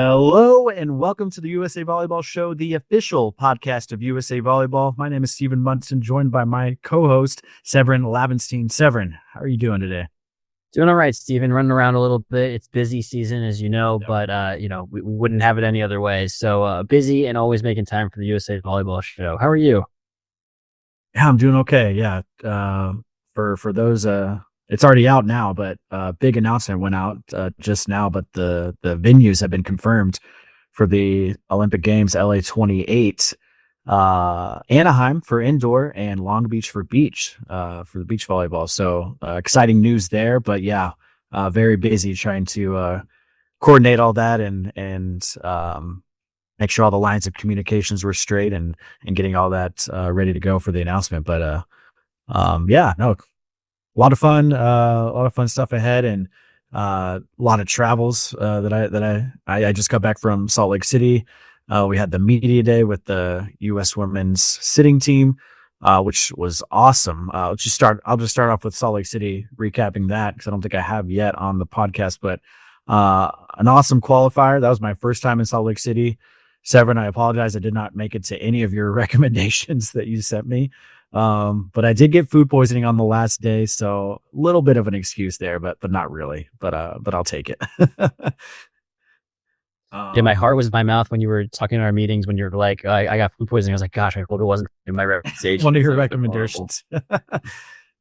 Hello and welcome to the USA Volleyball Show, the official podcast of USA Volleyball. My name is Stephen Munson, joined by my co-host, Sevrin Lavenstein. Sevrin, how are you doing today? Doing all right, Stephen. Running around a little bit. It's busy season, as you know, but we wouldn't have it any other way. So busy and always making time for the USA Volleyball Show. How are you? Yeah, I'm doing okay. Yeah. For those, it's already out now, but big announcement went out just now. But the venues have been confirmed for the Olympic Games, LA 28, Anaheim for indoor, and Long Beach for beach, for the beach volleyball. So exciting news there. But yeah, very busy trying to coordinate all that and make sure all the lines of communications were straight and getting all that ready to go for the announcement. But yeah, no. A lot of fun stuff ahead, and a lot of travels that I just got back from Salt Lake City. We had the media day with the U.S. women's sitting team, which was awesome. I'll just start off with Salt Lake City, recapping that because I don't think I have yet on the podcast. But an awesome qualifier. That was my first time in Salt Lake City. Sevrin, I apologize. I did not make it to any of your recommendations that you sent me. But I did get food poisoning on the last day, so a little bit of an excuse there, but not really. But I'll take it. Yeah, my heart was in my mouth when you were talking in our meetings. When you were like, "I got food poisoning," I was like, "Gosh, I hope it wasn't in my representation." One of your recommendations.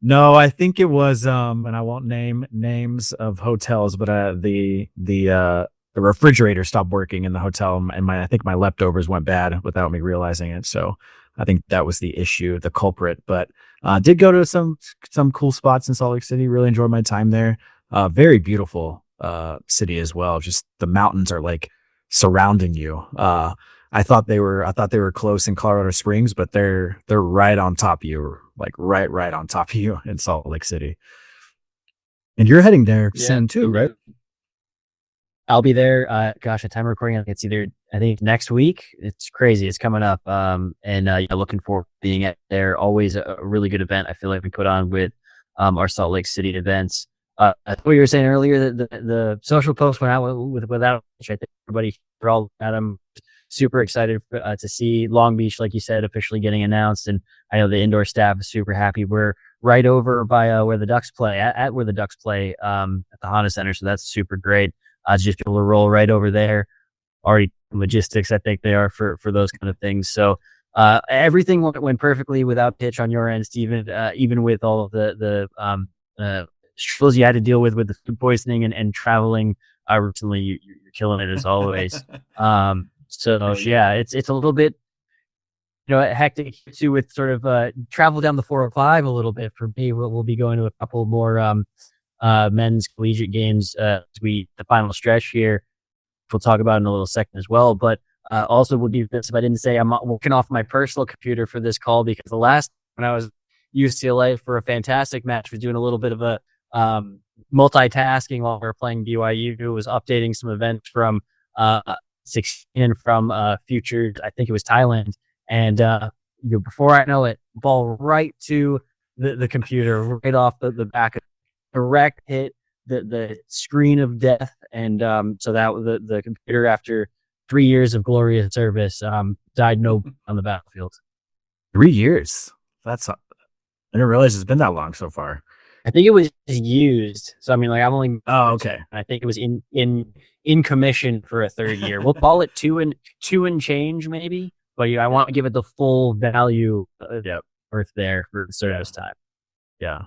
No, I think it was. And I won't name names of hotels, but the refrigerator stopped working in the hotel, and I think my leftovers went bad without me realizing it. So I think that was the issue, the culprit. But did go to some cool spots in Salt Lake City. Really enjoyed my time there. Very beautiful city as well. Just the mountains are like surrounding you. I thought they were close in Colorado Springs, but they're right on top of you, like right on top of you in Salt Lake City. And you're heading there soon too, right? I'll be there. Gosh, at time of recording, it's either, I think, next week. It's crazy. It's coming up. Looking forward to being at there. Always a really good event. I feel like we put on with our Salt Lake City events. What you were saying earlier, the social post went out without, which I think everybody, we're all at them, super excited to see Long Beach, like you said, officially getting announced. And I know the indoor staff is super happy. We're right over by where the Ducks play, at where the Ducks play at the Honda Center. So that's super great. Just be able to roll right over there. Already logistics, I think they are for those kind of things. So everything went perfectly without pitch on your end, Stephen. Even with all of the struggles you had to deal with the food poisoning and traveling recently, you're killing it as always. It's a little bit hectic too with sort of travel down the 405 a little bit for me. We'll be going to a couple more men's collegiate games the final stretch here. We'll talk about in a little second as well, but also would be this if I didn't say I'm working off my personal computer for this call, because the last when I was UCLA for a fantastic match was doing a little bit of a multitasking while we were playing BYU. Was updating some events from 16 from future, I think it was Thailand, and before I know it, ball right to the computer, right off the back of direct hit the screen of death, and so that the computer, after 3 years of glorious service, died on the battlefield. 3 years. I didn't realize it's been that long so far. I think it was used. So I mean, like, I'm only. Oh, okay. I think it was in commission for a third year. We'll call it two and change maybe, but I want to give it the full value worth there for service time. Yeah.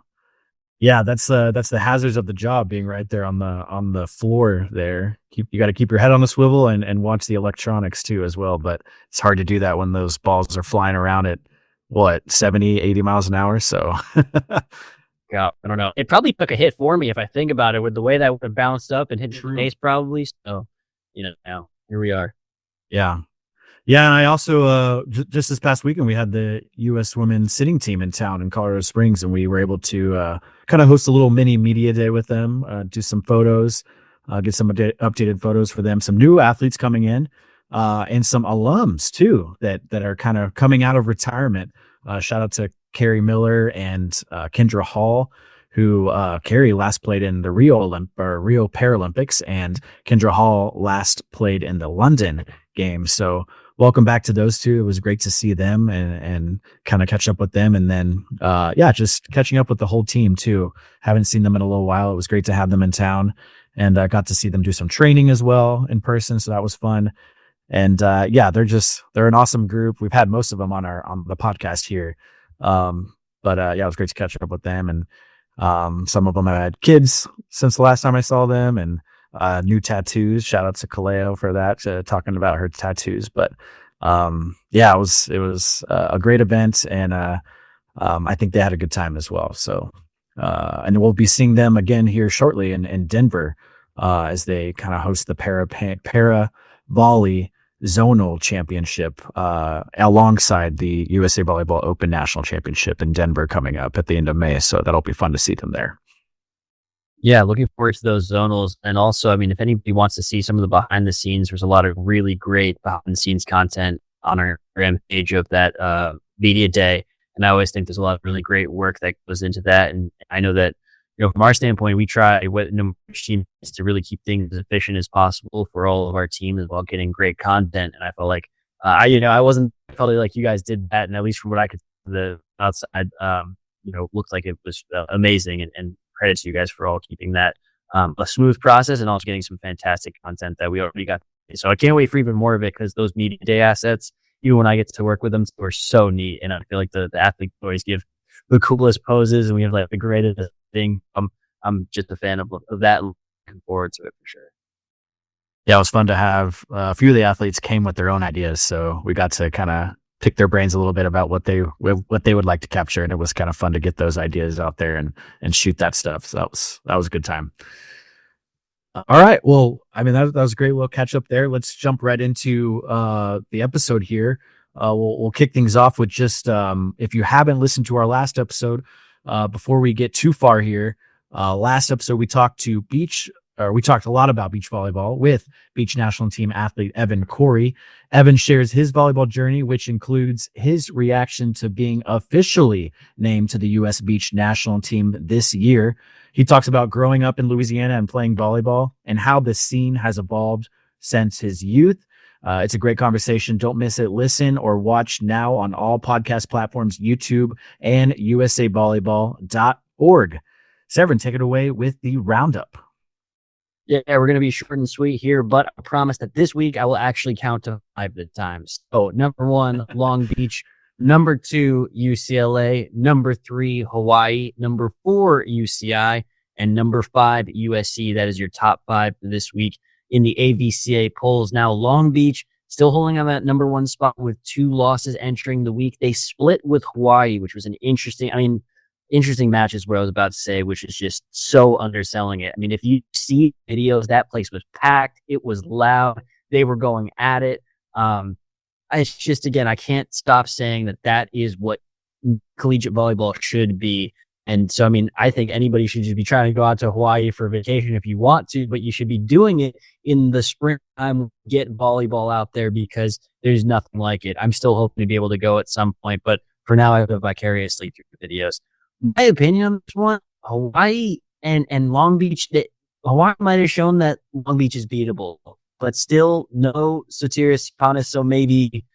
Yeah, that's the hazards of the job, being right there on the floor there. You got to keep your head on the swivel and watch the electronics too as well. But it's hard to do that when those balls are flying around at 70, 80 miles an hour. So yeah, I don't know. It probably took a hit for me if I think about it, with the way that would have bounced up and hit the base probably. So, now here we are. Yeah. Yeah, and I also just this past weekend we had the U.S. women's sitting team in town in Colorado Springs, and we were able to kind of host a little mini media day with them, do some photos, get some updated photos for them, some new athletes coming in, and some alums too that are kind of coming out of retirement. Shout out to Carrie Miller and Kendra Hall, who Kerri last played in the Rio Paralympics, and Kendra Hall last played in the London Games. So welcome back to those two. It was great to see them and kind of catch up with them. And then, just catching up with the whole team too. Haven't seen them in a little while. It was great to have them in town, and I got to see them do some training as well in person. So that was fun. And they're an awesome group. We've had most of them on the podcast here. It was great to catch up with them. And some of them have had kids since the last time I saw them, and new tattoos. Shout out to Kaleo for that, talking about her tattoos. But it was a great event, and I think they had a good time as well. So and we'll be seeing them again here shortly in Denver as they kind of host the para volley zonal championship alongside the USA Volleyball Open National Championship in Denver coming up at the end of May. So that'll be fun to see them there. Yeah, looking forward to those zonals. And also, I mean, if anybody wants to see some of the behind the scenes, there's a lot of really great behind the scenes content on our Instagram page of that media day. And I always think there's a lot of really great work that goes into that. And I know that, from our standpoint, we try with which team is to really keep things as efficient as possible for all of our teams while getting great content. And I felt like I wasn't probably like you guys did that, and at least from what I could see the outside, looked like it was amazing. And credit to you guys for all keeping that a smooth process and also getting some fantastic content that we already got. So I can't wait for even more of it, because those media day assets, even when I get to work with them, were so neat. And I feel like the athletes always give the coolest poses, and we have like the greatest thing. I'm just a fan of that. Looking forward to it for sure. Yeah, it was fun to have a few of the athletes came with their own ideas, so we got to kind of pick their brains a little bit about what they would like to capture, and it was kind of fun to get those ideas out there and shoot that stuff. So that was a good time. All right, well, I mean that was great. We'll catch up there. Let's jump right into the episode here. We'll kick things off with just if you haven't listened to our last episode, before we get too far here, last episode we talked a lot about beach volleyball with beach national team athlete Evan Corey. Evan shares his volleyball journey, which includes his reaction to being officially named to the U.S. beach national team this year. He talks about growing up in Louisiana and playing volleyball and how the scene has evolved since his youth. It's a great conversation. Don't miss it. Listen or watch now on all podcast platforms, YouTube, and usavolleyball.org. Sevrin, take it away with the roundup. Yeah, we're going to be short and sweet here, but I promise that this week I will actually count to 5 times. So, number 1, Long Beach. Number 2, UCLA. Number 3, Hawaii. Number 4, UCI. And number 5, USC. That is your top 5 for this week in the AVCA polls. Now, Long Beach still holding on that number 1 spot with 2 losses entering the week. They split with Hawaii, which was an interesting match is what I was about to say, which is just so underselling it. I mean, if you see videos, that place was packed. It was loud. They were going at it. It's just, again, I can't stop saying that is what collegiate volleyball should be. And so, I mean, I think anybody should just be trying to go out to Hawaii for vacation if you want to, but you should be doing it in the springtime, get volleyball out there, because there's nothing like it. I'm still hoping to be able to go at some point, but for now I live vicariously through the videos. My opinion on this one, Hawaii and Long Beach, Hawaii might have shown that Long Beach is beatable, but still no Sotiris Panis, so maybe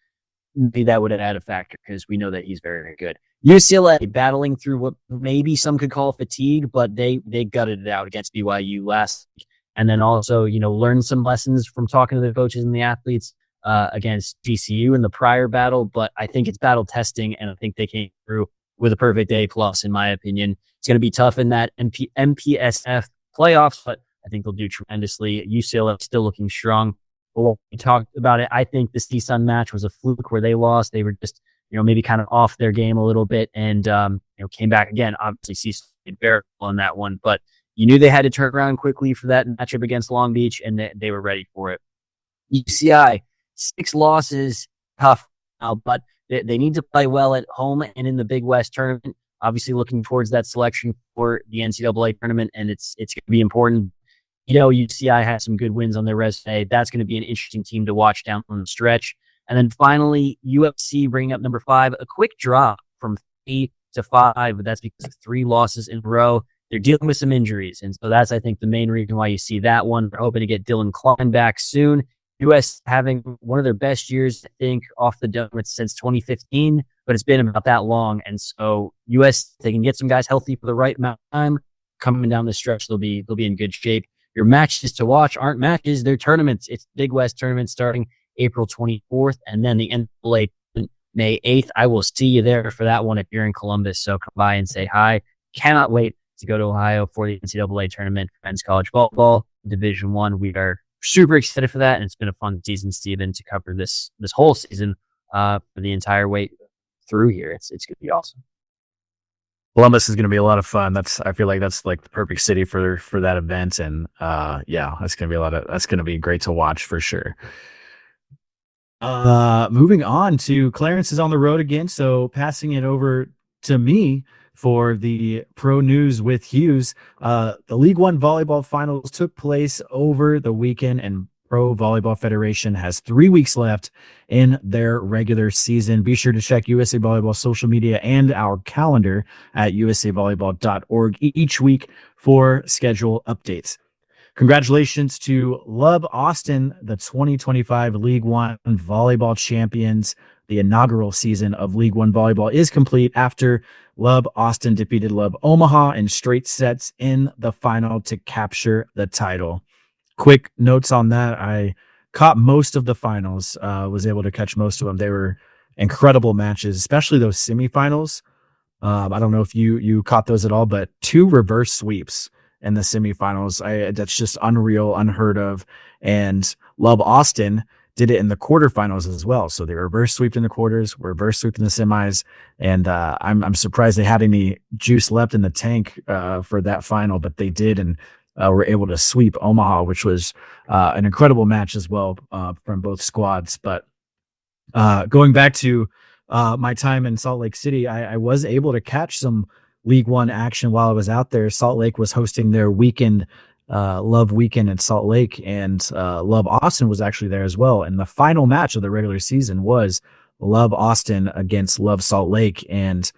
that would add a factor, because we know that he's very, very good. UCLA battling through what maybe some could call fatigue, but they gutted it out against BYU last week. And then also, learned some lessons from talking to the coaches and the athletes against GCU in the prior battle. But I think it's battle testing, and I think they came through with a perfect A+, in my opinion. It's going to be tough in that MPSF playoffs, but I think they'll do tremendously. UCLA still looking strong. Well, we talked about it. I think the CSUN match was a fluke where they lost. They were just, maybe kind of off their game a little bit, and came back again. Obviously, CSUN did very well in that one, but you knew they had to turn around quickly for that matchup against Long Beach, and they were ready for it. UCI, 6 losses, tough now, but they need to play well at home and in the Big West tournament. Obviously, looking towards that selection for the NCAA tournament, and it's going to be important. UCI has some good wins on their resume. That's going to be an interesting team to watch down on the stretch. And then finally, UFC bringing up number 5, a quick drop from 3 to 5, but that's because of 3 losses in a row. they're dealing with some injuries. And so that's, I think, the main reason why you see that one. We're hoping to get Dylan Klein back soon. U.S. having one of their best years, I think, off the dome since 2015, but it's been about that long. And so U.S., they can get some guys healthy for the right amount of time. Coming down the stretch, they'll be in good shape. Your matches to watch aren't matches, they're tournaments. It's Big West tournament starting April 24th, and then the NCAA May 8th. I will see you there for that one if you're in Columbus. So come by and say hi. Cannot wait to go to Ohio for the NCAA tournament, men's college volleyball, Division I. We are super excited for that, and it's been a fun season, Stephen, to cover this whole season for the entire way through here. It's going to be awesome. Columbus is going to be a lot of fun. I feel like that's like the perfect city for that event, and that's going to be that's going to be great to watch for sure. Moving on to Clarence is on the road again, so passing it over to me for the pro news with Hughes. The League One volleyball finals took place over the weekend, and Pro Volleyball Federation has 3 weeks left in their regular season. Be sure to check USA Volleyball social media and our calendar at usavolleyball.org each week for schedule updates. Congratulations to Love Austin, the 2025 League One volleyball champions. The inaugural season of League One volleyball is complete after Love Austin defeated Love Omaha in straight sets in the final to capture the title. Quick notes on that. I caught most of the finals, was able to catch most of them. They were incredible matches, especially those semifinals. I don't know if you caught those at all, but 2 reverse sweeps in the semifinals. That's just unreal, unheard of. And Love Austin did it in the quarterfinals as well. So they reverse sweeped in the quarters, reverse sweeped in the semis. And I'm surprised they had any juice left in the tank for that final, but they did. And were able to sweep Omaha, which was an incredible match as well from both squads. But going back to my time in Salt Lake City, I was able to catch some League One action while I was out there. Salt Lake was hosting their weekend, Love Weekend in Salt Lake, and Love Austin was actually there as well. And the final match of the regular season was Love Austin against Love Salt Lake, and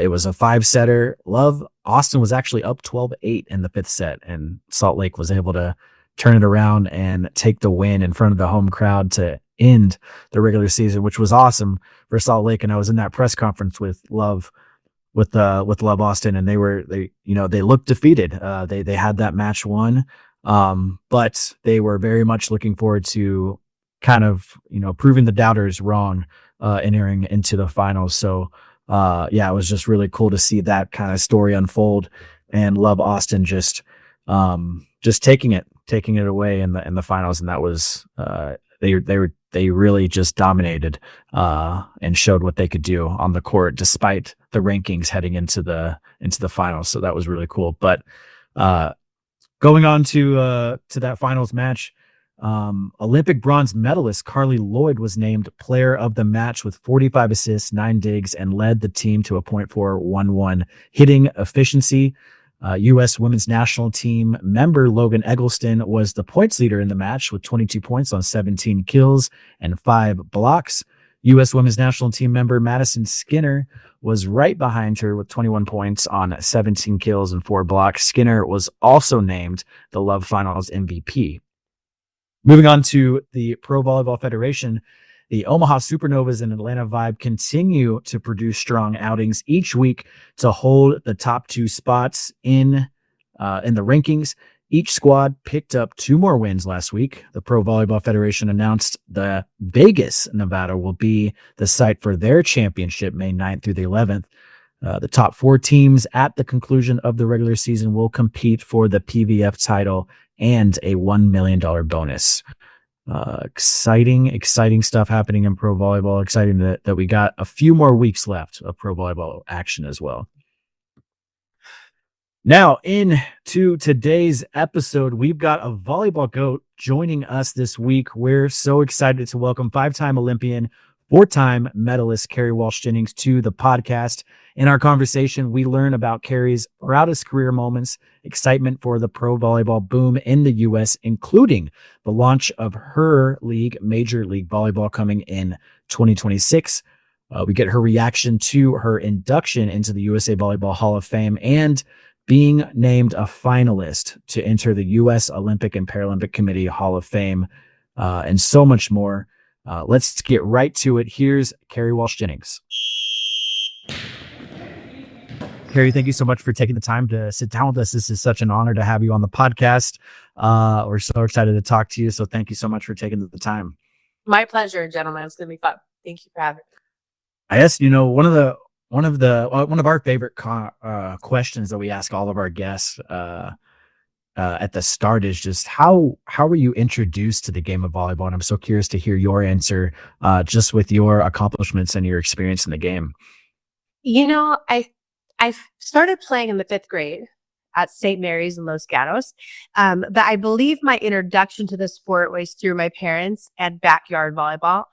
it was a 5-setter. Love Austin was actually up 12-8 in the 5th set, and Salt Lake was able to turn it around and take the win in front of the home crowd to end the regular season, which was awesome for Salt Lake. And I was in that press conference with Love Austin, and they looked defeated. They had that match won, but they were very much looking forward to kind of proving the doubters wrong, entering into the finals. So it was just really cool to see that kind of story unfold, and Love Austin just taking it away in the finals. And that was they really just dominated and showed what they could do on the court despite the rankings heading into the finals. So that was really cool. But going on to that finals match, Olympic bronze medalist Carly Lloyd was named player of the match with 45 assists, 9 digs, and led the team to a .411 hitting efficiency. U.S. women's national team member Logan Eggleston was the points leader in the match with 22 points on 17 kills and 5 blocks. U.S. women's national team member Madison Skinner was right behind her with 21 points on 17 kills and 4 blocks. Skinner was also named the Love Finals MVP. Moving on to the Pro Volleyball Federation, the Omaha Supernovas and Atlanta Vibe continue to produce strong outings each week to hold the top 2 spots in the rankings. Each squad picked up 2 more wins last week. The Pro Volleyball Federation announced the Vegas, Nevada will be the site for their championship May 9th through the 11th. The top 4 teams at the conclusion of the regular season will compete for the PVF title and a $1 million bonus. Exciting stuff happening in pro volleyball. Exciting that we got a few more weeks left of pro volleyball action as well. Now into today's episode, we've got a volleyball GOAT joining us this week. We're so excited to welcome 5-time Olympian, 4-time medalist Kerri Walsh Jennings to the podcast. In our conversation, we learn about Kerri's proudest career moments, excitement for the pro volleyball boom in the U.S., including the launch of her league, Major League Volleyball, coming in 2026. We get her reaction to her induction into the USA Volleyball Hall of Fame and being named a finalist to enter the U.S. Olympic and Paralympic Committee Hall of Fame, and so much more. Let's get right to it. Here's Kerri Walsh Jennings. Kerri, thank you so much for taking the time to sit down with us. This is such an honor to have you on the podcast. We're so excited to talk to you. So thank you so much for taking the time. My pleasure, gentlemen. It's going to be fun. Thank you for having me. I guess, one of our favorite questions that we ask all of our guests at the start is just how were you introduced to the game of volleyball? And I'm so curious to hear your answer, just with your accomplishments and your experience in the game. I started playing in the 5th grade at St. Mary's in Los Gatos. But I believe my introduction to the sport was through my parents and backyard volleyball.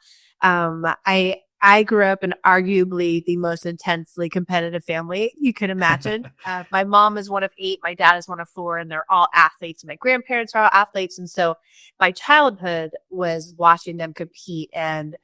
I grew up in arguably the most intensely competitive family you could imagine. My mom is one of 8, my dad is one of 4, and they're all athletes. My grandparents are all athletes. And so my childhood was watching them compete, and,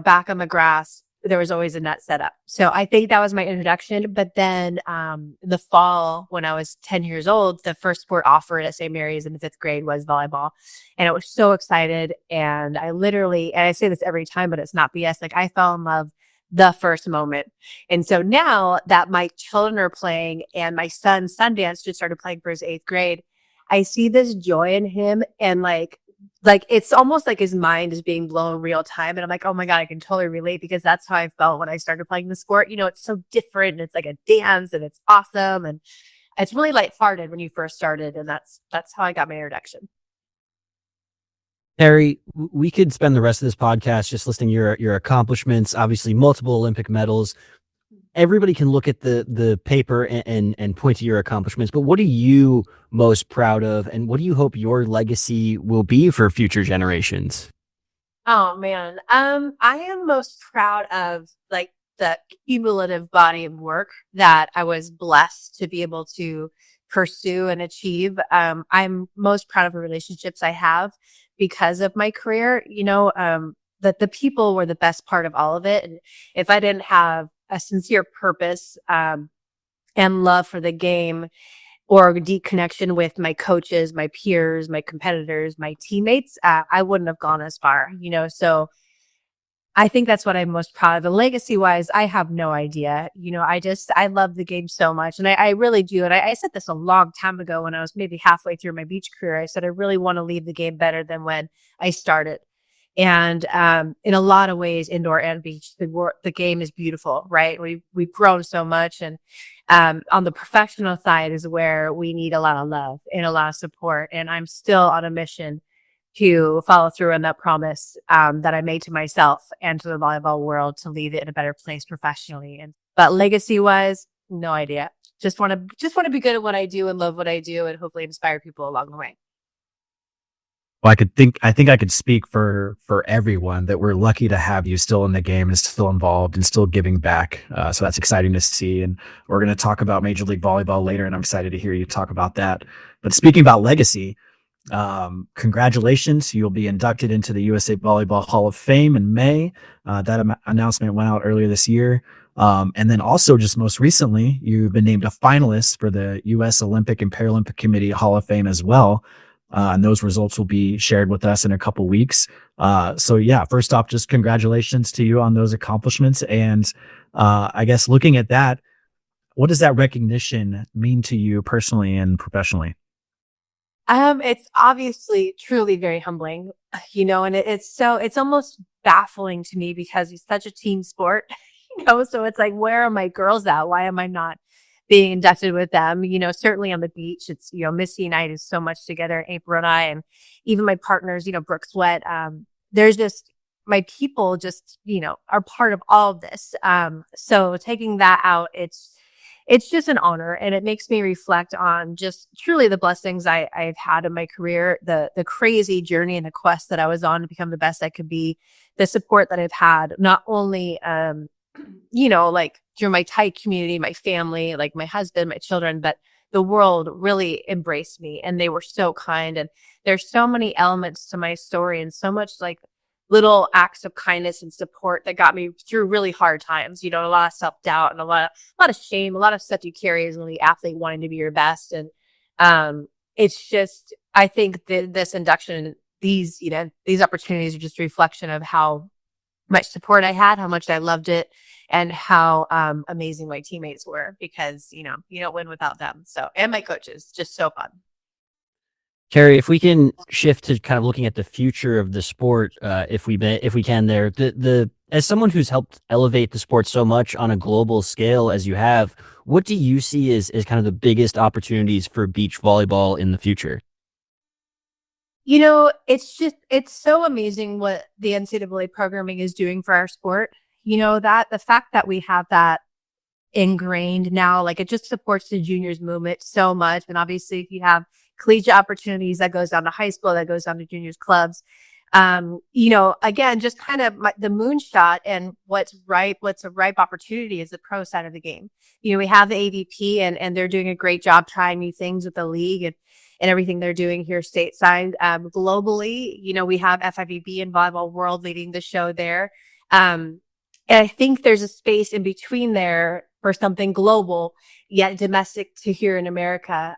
back on the grass, there was always a net set up. So I think that was my introduction. But then in the fall, when I was 10 years old, the first sport offered at St. Mary's in the 5th grade was volleyball. And I was so excited. And and I say this every time, but it's not BS. Like, I fell in love the first moment. And so now that my children are playing and my son, Sundance, just started playing for his 8th grade, I see this joy in him, and like it's almost like his mind is being blown real time. And I'm like, oh my God, I can totally relate, because that's how I felt when I started playing the sport. It's so different, and it's like a dance, and it's awesome. And it's really lighthearted when you first started. And that's how I got my introduction. Kerri, we could spend the rest of this podcast just listing your accomplishments, obviously multiple Olympic medals. Everybody can look at the paper and point to your accomplishments, but what are you most proud of, and what do you hope your legacy will be for future generations? Oh man. I am most proud of the cumulative body of work that I was blessed to be able to pursue and achieve. I'm most proud of the relationships I have because of my career, that the people were the best part of all of it. And if I didn't have a sincere purpose and love for the game, or a deep connection with my coaches, my peers, my competitors, my teammates, I wouldn't have gone as far, So I think that's what I'm most proud of. And legacy wise, I have no idea. I love the game so much, and I really do. And I said this a long time ago when I was maybe halfway through my beach career. I said, I really want to leave the game better than when I started. And in a lot of ways, indoor and beach, the game is beautiful, right? We've grown so much, and on the professional side is where we need a lot of love and a lot of support. And I'm still on a mission to follow through on that promise that I made to myself and to the volleyball world, to leave it in a better place professionally. But legacy wise, no idea. Just want to be good at what I do and love what I do, and hopefully inspire people along the way. Well, I think I could speak for everyone that we're lucky to have you still in the game and still involved and still giving back. So that's exciting to see. And we're going to talk about Major League Volleyball later, and I'm excited to hear you talk about that. But speaking about legacy, congratulations. You'll be inducted into the USA Volleyball Hall of Fame in May. That announcement went out earlier this year. And then also, just most recently, you've been named a finalist for the U.S. Olympic and Paralympic Committee Hall of Fame as well. And those results will be shared with us in a couple weeks. So yeah, first off, just congratulations to you on those accomplishments. And I guess looking at that, what does that recognition mean to you personally and professionally? It's obviously truly very humbling, and it's almost baffling to me, because it's such a team sport, so it's like, where are my girls at? Why am I not being inducted with them? Certainly on the beach, it's, Missy and I do so much together, April and I, and even my partners, Brooke Sweat. There's just, my people just, are part of all of this. So taking that out, it's just an honor, and it makes me reflect on just truly the blessings I've had in my career, the crazy journey and the quest that I was on to become the best I could be, the support that I've had, not only, through my tight community, my family, like my husband, my children, but the world really embraced me, and they were so kind. And there's so many elements to my story, and so much little acts of kindness and support that got me through really hard times. You know, a lot of self-doubt and a lot of shame, a lot of stuff you carry as an elite athlete wanting to be your best. And it's just, I think this induction, these opportunities are just a reflection of how much support I had, how much I loved it, and how amazing my teammates were, because, you don't win without them. So, and my coaches, just so fun. Kerri, if we can shift to kind of looking at the future of the sport, if we can there, as someone who's helped elevate the sport so much on a global scale as you have, what do you see as kind of the biggest opportunities for beach volleyball in the future? It's so amazing what the NCAA programming is doing for our sport. That the fact that we have that ingrained now, like, it just supports the juniors movement so much. And obviously, if you have collegiate opportunities, that goes down to high school, that goes down to juniors clubs. Again, just kind of the moonshot, and what's a ripe opportunity is the pro side of the game. We have the AVP, and they're doing a great job trying new things with the league and everything they're doing here stateside. Globally, we have FIVB and Volleyball World leading the show there. And I think there's a space in between there for something global, yet domestic to here in America.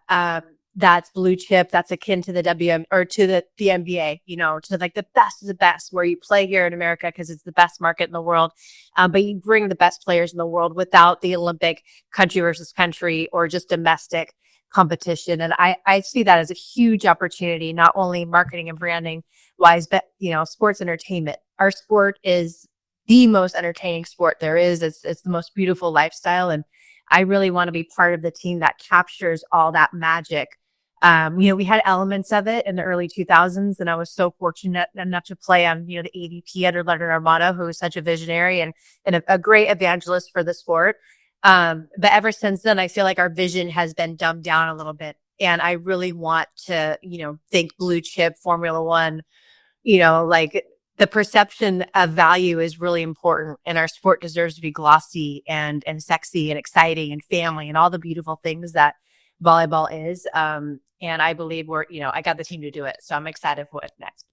That's blue chip, that's akin to the WM or to the NBA, to like the best of the best, where you play here in America because it's the best market in the world. But you bring the best players in the world without the Olympic country versus country or just domestic competition. And I see that as a huge opportunity, not only marketing and branding wise, but, sports entertainment. Our sport is the most entertaining sport there is. It's the most beautiful lifestyle. And I really want to be part of the team that captures all that magic. We had elements of it in the early 2000s, and I was so fortunate enough to play on, the AVP under Leonard Armato, who was such a visionary and a great evangelist for the sport. But ever since then, I feel like our vision has been dumbed down a little bit. And I really want to, think blue chip, Formula One, like the perception of value is really important. And our sport deserves to be glossy and sexy and exciting and family and all the beautiful things that volleyball is. And I believe I got the team to do it. So I'm excited for what's next.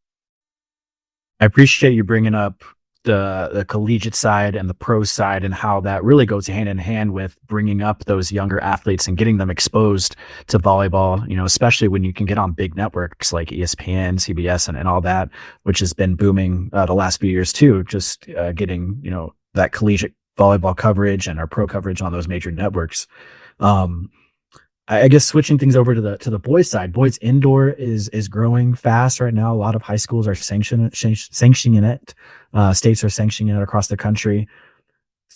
I appreciate you bringing up the collegiate side and the pro side, and how that really goes hand in hand with bringing up those younger athletes and getting them exposed to volleyball, especially when you can get on big networks like ESPN, CBS, and all that, which has been booming the last few years too, just getting, that collegiate volleyball coverage and our pro coverage on those major networks. I guess switching things over to the boys side, boys indoor is growing fast right now. A lot of high schools are sanctioning it. States are sanctioning it across the country.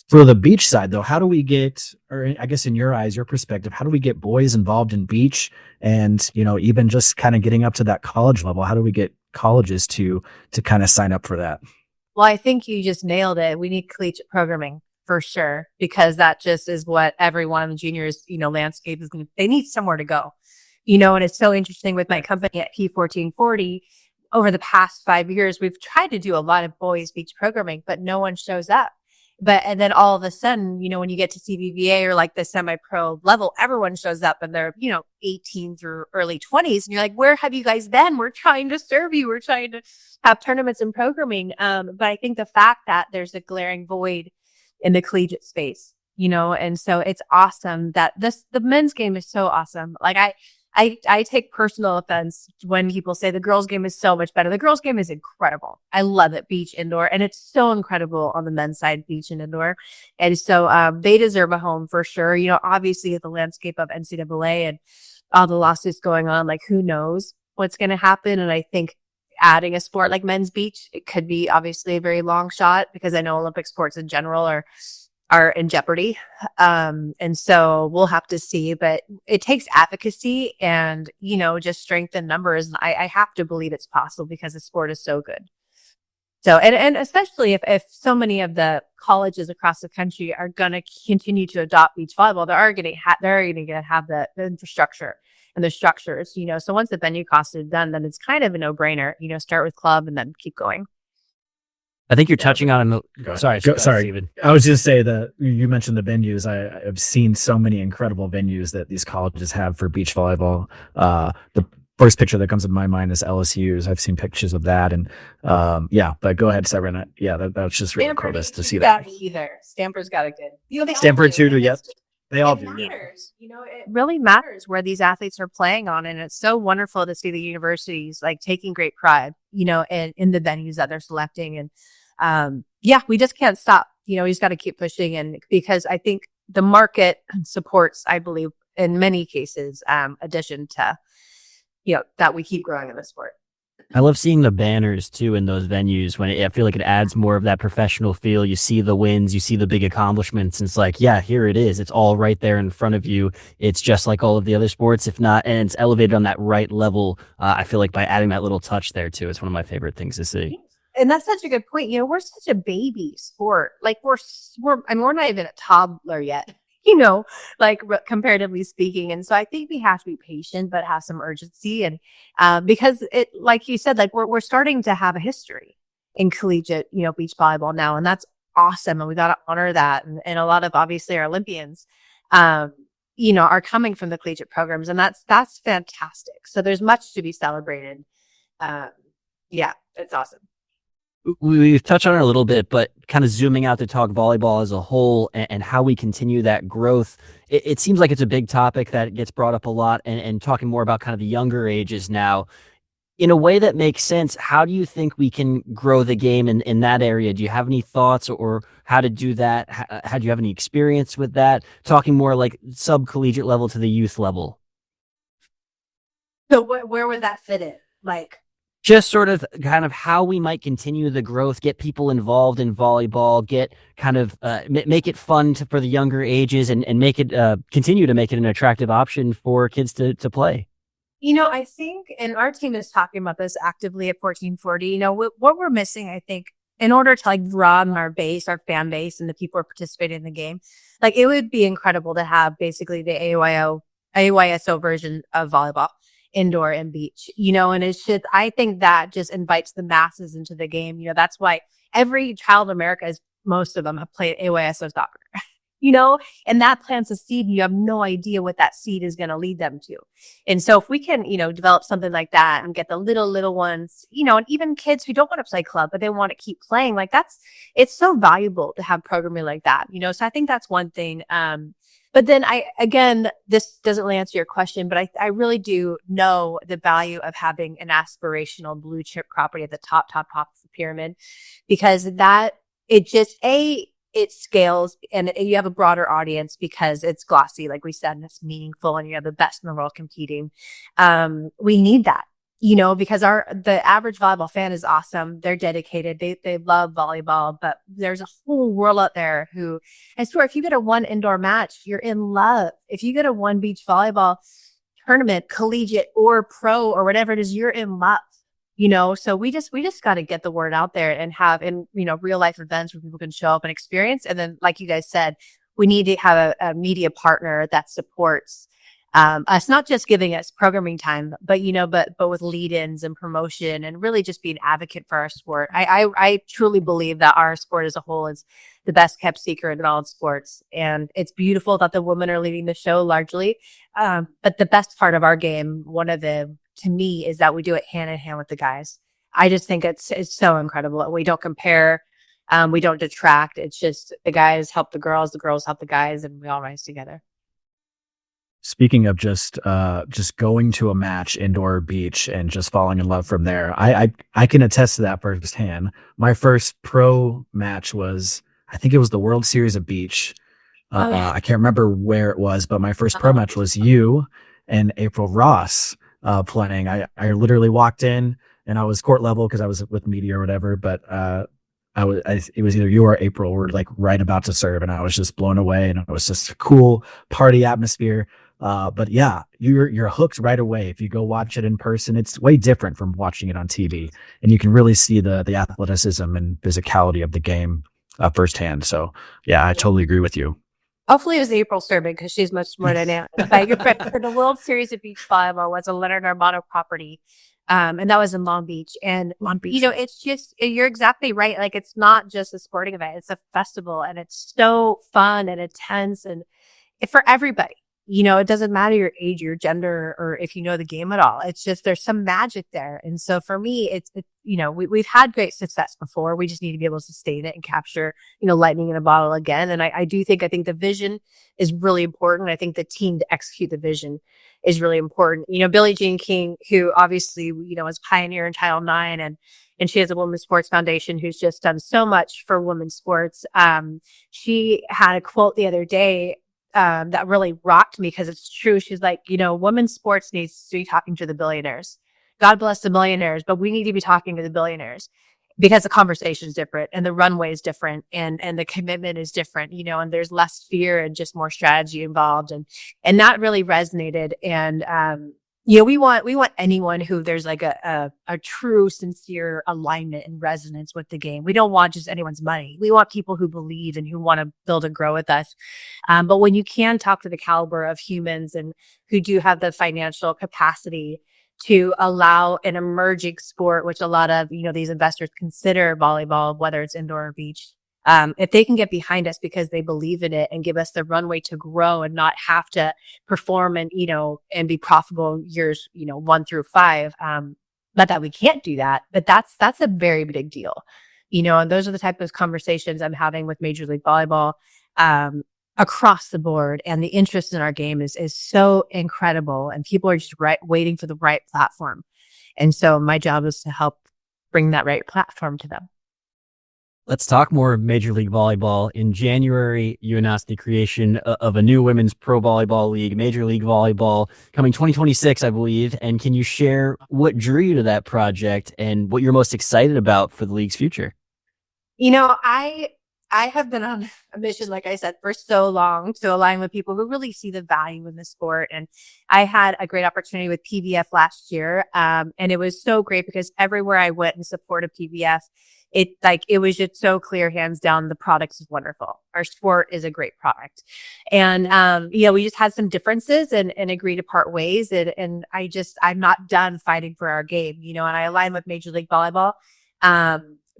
For the beach side, though, how do we get, or I guess in your eyes, your perspective, how do we get boys involved in beach, and even just kind of getting up to that college level? How do we get colleges to kind of sign up for that? Well, I think you just nailed it. We need collegiate programming. For sure, because that just is what everyone in the juniors, landscape is going to, they need somewhere to go, and it's so interesting with my company at P1440. Over the past 5 years, we've tried to do a lot of boys beach programming, but no one shows up. And then all of a sudden, when you get to CBVA or like the semi-pro level, everyone shows up and they're, 18 through early 20s. And you're like, where have you guys been? We're trying to serve you. We're trying to have tournaments and programming. But I think the fact that there's a glaring void in the collegiate space, and so it's awesome that the men's game is so awesome. Like I take personal offense when people say the girls' game is so much better. The girls' game is incredible. I love it, beach, indoor, and it's so incredible on the men's side, beach and indoor. And so they deserve a home for sure. Obviously with the landscape of NCAA and all the lawsuits going on, like who knows what's going to happen. And I think adding a sport like men's beach, it could be obviously a very long shot, because I know Olympic sports in general are in jeopardy. And so we'll have to see, but it takes advocacy and, just strength in numbers. And I have to believe it's possible because the sport is so good. So, and especially if so many of the colleges across the country are going to continue to adopt beach volleyball, they're going to have the infrastructure and the structures, so once the venue cost is done, then it's kind of a no-brainer, start with club and then keep going. I think you're touching on, sorry, Stephen. I was just say that you mentioned the venues. I've seen so many incredible venues that these colleges have for beach volleyball. first picture that comes to my mind is LSU's. I've seen pictures of that, and but go ahead, Sevrin. That's just really cool to see that. Stanford's got a good. Stanford too. Yes, they all do. Matters. It really matters where these athletes are playing on, and it's so wonderful to see the universities like taking great pride, in the venues that they're selecting, and we just can't stop. We just got to keep pushing, and because I think the market supports, I believe, in many cases, addition to, that we keep growing in the sport. I love seeing the banners too in those venues when I feel like it adds more of that professional feel. You see the wins, you see the big accomplishments. And it's like, yeah, here it is. It's all right there in front of you. It's just like all of the other sports, if not, and it's elevated on that right level. I feel like by adding that little touch there too, it's one of my favorite things to see. And that's such a good point. We're such a baby sport. Like we're not even a toddler yet. Comparatively speaking. And so I think we have to be patient, but have some urgency. And because it, like you said, like we're starting to have a history in collegiate, beach volleyball now. And that's awesome. And we got to honor that. And a lot of obviously our Olympians, are coming from the collegiate programs. And that's fantastic. So there's much to be celebrated. It's awesome. We've touched on it a little bit, but kind of zooming out to talk volleyball as a whole and how we continue that growth. It seems like it's a big topic that gets brought up a lot, and talking more about kind of the younger ages now in a way that makes sense. How do you think we can grow the game in that area? Do you have any thoughts or how to do that? How do you have any experience with that? Talking more like sub-collegiate level to the youth level. So where would that fit in? Just sort of kind of how we might continue the growth, get people involved in volleyball, get kind of make it fun for the younger ages and make it continue to make it an attractive option for kids to play. I think, and our team is talking about this actively at 1440, what we're missing, I think, in order to broaden our fan base and the people who are participating in the game, it would be incredible to have basically the AYSO version of volleyball. Indoor and beach, and I think that just invites the masses into the game. That's why every child in America most of them have played AYSO soccer, and that plants a seed. You have no idea what that seed is going to lead them to. And so if we can, develop something like that and get the little ones, and even kids who don't want to play club, but they want to keep playing, it's so valuable to have programming like that, so I think that's one thing. But then this doesn't really answer your question, but I really do know the value of having an aspirational blue chip property at the top of the pyramid, because it scales and you have a broader audience because it's glossy, like we said, and it's meaningful, and you have the best in the world competing. We need that. Because the average volleyball fan is awesome. They're dedicated. They love volleyball, but there's a whole world out there who, I swear, if you get a one indoor match, you're in love. If you get a one beach volleyball tournament, collegiate or pro or whatever it is, you're in love. So we just got to get the word out there and have real life events where people can show up and experience. And then, like you guys said, we need to have a media partner that supports us, not just giving us programming time, but with lead-ins and promotion and really just be an advocate for our sport. I truly believe that our sport as a whole is the best kept secret in all sports. And it's beautiful that the women are leading the show largely. But the best part of our game, to me, is that we do it hand in hand with the guys. I just think it's so incredible. We don't compare. We don't detract. It's just the guys help the girls help the guys, and we all rise together. Speaking of just going to a match, indoor or beach, and just falling in love from there, I can attest to that firsthand. My first pro match was, I think it was the World Series of Beach. I can't remember where it was, but my first pro match was you and April Ross playing. I literally walked in and I was court level because I was with media or whatever, but it was either you or April were right about to serve, and I was just blown away, and it was just a cool party atmosphere. But yeah, you're hooked right away. If you go watch it in person, it's way different from watching it on TV, and you can really see the athleticism and physicality of the game firsthand. So yeah, I totally agree with you. Hopefully it was April serving because she's much more dynamic. For the World Series of Beach Volleyball was a Leonard Armano property. And that was in Long Beach. And, it's just, you're exactly right. It's not just a sporting event. It's a festival, and it's so fun and intense and for everybody. it doesn't matter your age, your gender, or if you know the game at all. It's just there's some magic there. And so for me, we've had great success before. We just need to be able to sustain it and capture, lightning in a bottle again. And I think the vision is really important. I think the team to execute the vision is really important. Billie Jean King, who obviously, was pioneer in Title IX, and she has a Women's Sports Foundation who's just done so much for women's sports. She had a quote the other day that really rocked me because it's true. She's like, women's sports needs to be talking to the billionaires. God bless the millionaires, but we need to be talking to the billionaires because the conversation is different and the runway is different and the commitment is different, and there's less fear and just more strategy involved. And that really resonated. And, we want anyone who there's like a true, sincere alignment and resonance with the game. We don't want just anyone's money. We want people who believe and who want to build and grow with us. But when you can talk to the caliber of humans and who do have the financial capacity to allow an emerging sport, which a lot of, these investors consider volleyball, whether it's indoor or beach, if they can get behind us because they believe in it and give us the runway to grow and not have to perform and, and be profitable years, 1 through 5. Not that we can't do that, but that's a very big deal, and those are the type of conversations I'm having with Major League Volleyball, across the board. And the interest in our game is so incredible, and people are just waiting for the right platform. And so my job is to help bring that right platform to them. Let's talk more Major League Volleyball. In January, you announced the creation of a new women's pro volleyball league, Major League Volleyball, coming 2026, I believe. And can you share what drew you to that project and what you're most excited about for the league's future? I have been on a mission, like I said, for so long to align with people who really see the value in the sport. And I had a great opportunity with PVF last year. And it was so great because everywhere I went in support of PVF, it was just so clear, hands down, the product is wonderful. Our sport is a great product. And, we just had some differences and agreed to part ways. And I'm not done fighting for our game, and I align with Major League Volleyball,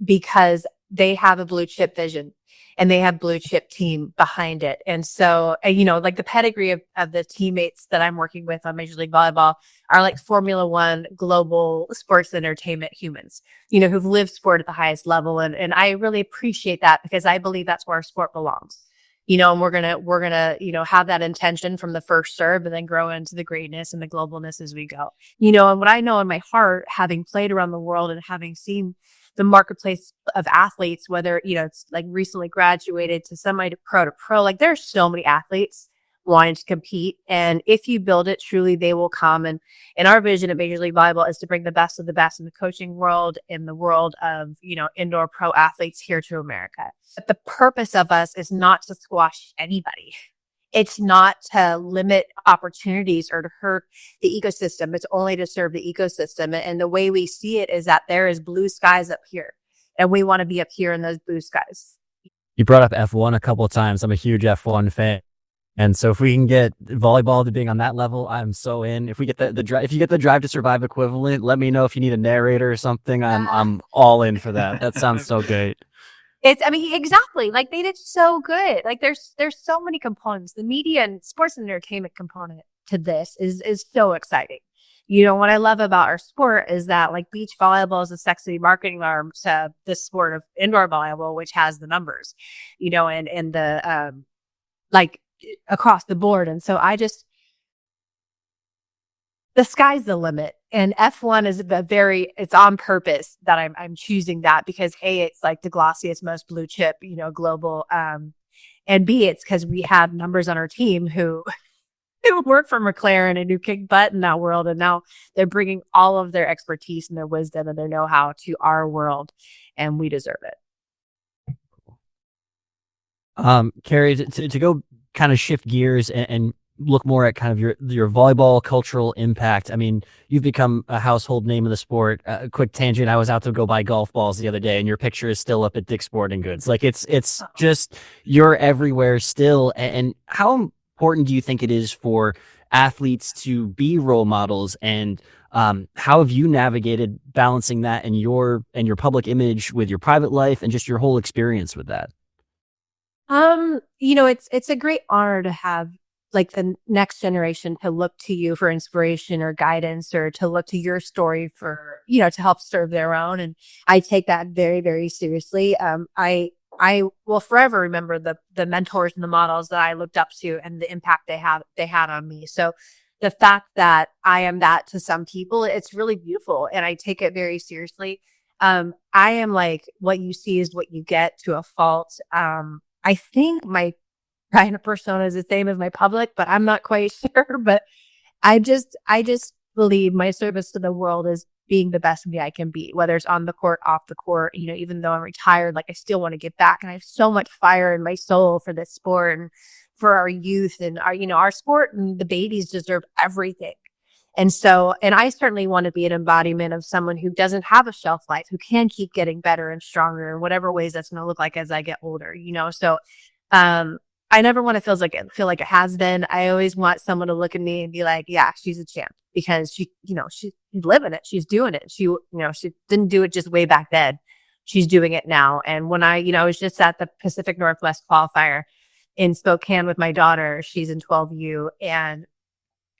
because they have a blue chip vision and they have blue chip team behind it. And so, like the pedigree of the teammates that I'm working with on Major League Volleyball are like Formula One global sports entertainment humans, who've lived sport at the highest level. And I really appreciate that because I believe that's where our sport belongs. And we're gonna, have that intention from the first serve and then grow into the greatness and the globalness as we go. And what I know in my heart, having played around the world and having seen the marketplace of athletes, whether, it's like recently graduated to semi to pro, like there's so many athletes wanting to compete. And if you build it, truly they will come. And our vision at Major League Volleyball is to bring the best of the best in the coaching world, in the world of, indoor pro athletes here to America. But the purpose of us is not to squash anybody. It's not to limit opportunities or to hurt the ecosystem. It's only to serve the ecosystem. And the way we see it is that there is blue skies up here, and we want to be up here in those blue skies. You brought up F1 a couple of times. I'm a huge F1 fan. And so if we can get volleyball to being on that level, I'm so in. If we get if you get the Drive to Survive equivalent, let me know if you need a narrator or something. I'm all in for that. That sounds so great. Exactly. Like they did so good. Like there's so many components. The media and sports and entertainment component to this is so exciting. What I love about our sport is that like beach volleyball is a sexy marketing arm to this sport of indoor volleyball, which has the numbers, and the, like across the board. And so the sky's the limit. And F1 is it's on purpose that I'm choosing that because A, it's like the glossiest, most blue chip, global. And B, it's because we have numbers on our team who work for McLaren and who kick butt in that world. And now they're bringing all of their expertise and their wisdom and their know-how to our world. And we deserve it. Kerri, to go kind of shift gears and look more at kind of your volleyball cultural impact. I mean, you've become a household name of the sport. Quick tangent. I was out to go buy golf balls the other day and your picture is still up at Dick's Sporting Goods. Like it's just, you're everywhere still. And how important do you think it is for athletes to be role models? And how have you navigated balancing that and your public image with your private life and just your whole experience with that? It's a great honor to have like the next generation to look to you for inspiration or guidance, or to look to your story for, to help serve their own. And I take that very, very seriously. I will forever remember the mentors and the models that I looked up to and the impact they had on me. So the fact that I am that to some people, it's really beautiful, and I take it very seriously. I am like, what you see is what you get to a fault. I think my private persona is the same as my public, but I'm not quite sure. But I just believe my service to the world is being the best me I can be, whether it's on the court, off the court. Even though I'm retired, like I still want to get back, and I have so much fire in my soul for this sport and for our youth and our sport, and the babies deserve everything. And so, and I certainly want to be an embodiment of someone who doesn't have a shelf life, who can keep getting better and stronger in whatever ways that's going to look like as I get older, So, I never want to feel like it has been. I always want someone to look at me and be like, yeah, she's a champ, because she's living it. She's doing it. She didn't do it just way back then. She's doing it now. And when I was just at the Pacific Northwest qualifier in Spokane with my daughter, she's in 12U, and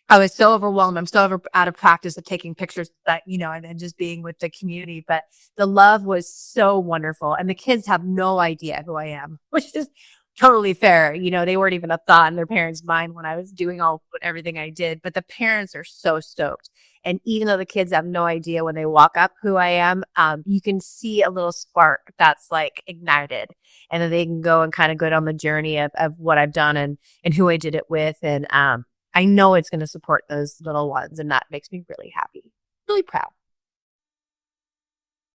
I was so overwhelmed. I'm still out of practice of taking pictures that, and just being with the community. But the love was so wonderful. And the kids have no idea who I am, which is totally fair. They weren't even a thought in their parents' mind when I was doing everything I did. But the parents are so stoked. And even though the kids have no idea when they walk up who I am, you can see a little spark that's like ignited. And then they can go and kind of go down the journey of what I've done and who I did it with. And I know it's going to support those little ones. And that makes me really happy, really proud.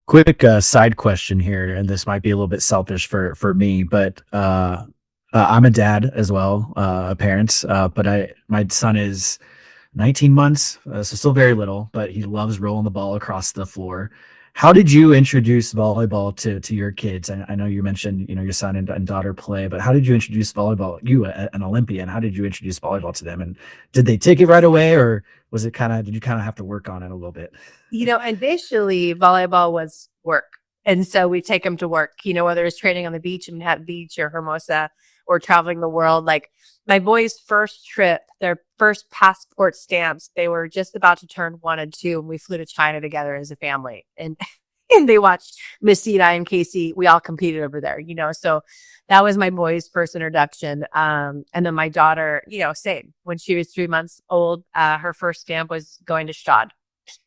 Quick side question here, and this might be a little bit selfish for me, but I'm a dad as well, a parent, but my son is 19 months, so still very little, but he loves rolling the ball across the floor. How did you introduce volleyball to your kids? I know you mentioned, your son and daughter play, but how did you introduce volleyball? You, an Olympian, how did you introduce volleyball to them? And did they take it right away, or did you kind of have to work on it a little bit? Initially volleyball was work. And so we take them to work, whether it's training on the beach in Manhattan Beach or Hermosa or traveling the world. Like my boys' first trip, their first passport stamps, they were just about to turn 1 and 2. And we flew to China together as a family. And they watched Missy and I and Casey. We all competed over there, So that was my boys' first introduction. And then my daughter, same. When she was 3 months old, her first stamp was going to Stade.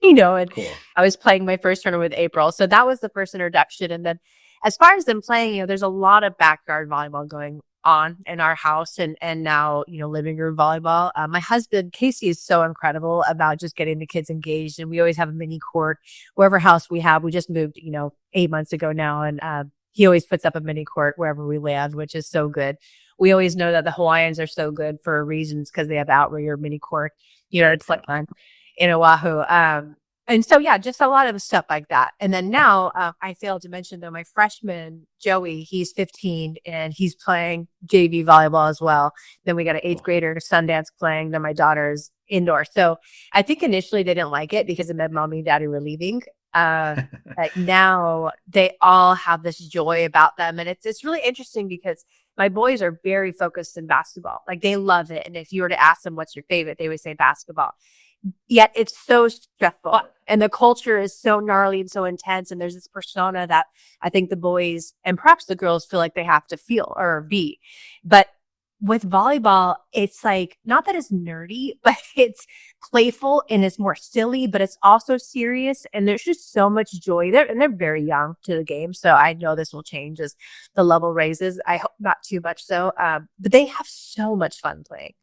And cool. I was playing my first tournament with April. So that was the first introduction. And then as far as them playing, there's a lot of backyard volleyball going on in our house and now, living room volleyball. My husband, Casey, is so incredible about just getting the kids engaged. And we always have a mini court, wherever house we have. We just moved, 8 months ago now. And he always puts up a mini court wherever we land, which is so good. We always know that the Hawaiians are so good for reasons because they have outrigger mini court, it's like fun in Oahu. And so, yeah, just a lot of stuff like that. And then now I failed to mention, though, my freshman, Joey, he's 15 and he's playing JV volleyball as well. Then we got an 8th grader, Sundance, playing. Then my daughter's indoor. So I think initially they didn't like it because it meant mommy and daddy were leaving. Like now they all have this joy about them. And it's really interesting because my boys are very focused in basketball. Like they love it. And if you were to ask them what's your favorite, they would say basketball. Yet it's so stressful and the culture is so gnarly and so intense. And there's this persona that I think the boys and perhaps the girls feel like they have to feel or be. But with volleyball, it's like, not that it's nerdy, but it's playful and it's more silly, but it's also serious. And there's just so much joy there. And they're very young to the game. So I know this will change as the level raises. I hope not too much so. But they have so much fun playing.